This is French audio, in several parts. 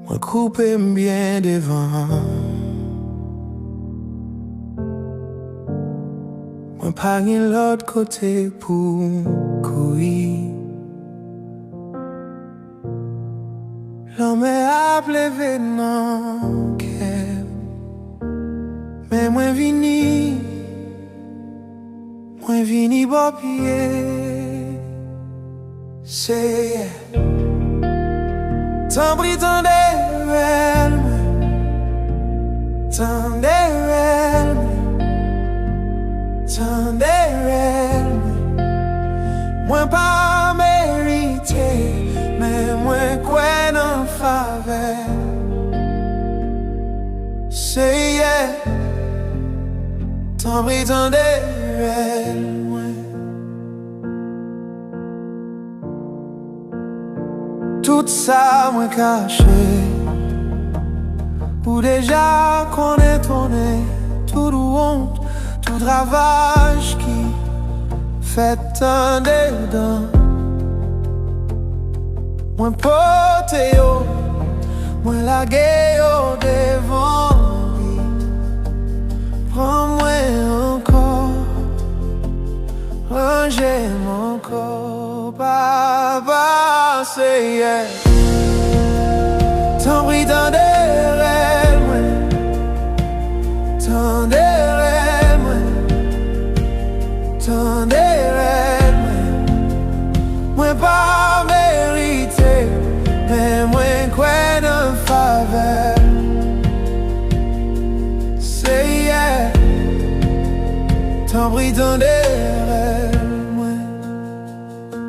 Moi coupé bien devant, moi pas gen l'autre côté pour courir. L'homme a plevé nan kem, mais moi vini bon pied. C'est tant pris tant d'elle, tant d'elle, tant d'elle. Moi pas mérité, mais moi quoi en faveur. C'est tant pris tant d'elle. Tout ça moi caché, pour déjà qu'on est tourné, tout honte, tout ravage qui fait tant dedans. Moi poté yo, moi lagué yo devant lui. Prends-moi encore, ranger mon corps, papa, c'est tant pris tant d'elle, tant d'elle, tant d'elle. Moi pas mérité, mais moi quoi en faveur. C'est tant pris tant d'elle.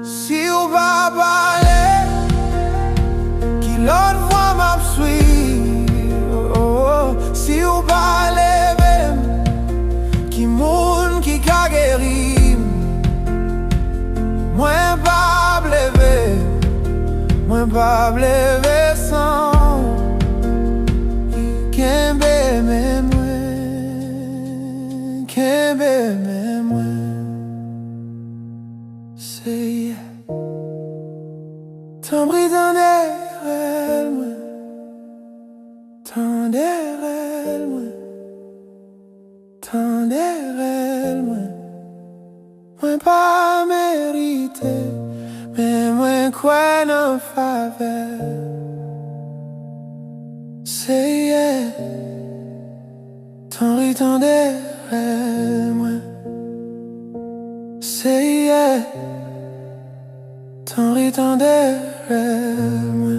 Si ou pas parler, qui l'autre voix m'a suivre. Si ou pas lever, qui moun qui ka guéri. Moi pas lever, moi pas lever sans kembe même moi, kembe même moi. C'est tant pris tant d'elle, tant d'elle, tant d'elle. Moi pas mérité, mais moi quoi en faveur. C'est tant pris tant d'elle, moi. C'est tant pris tant d'elle, moi.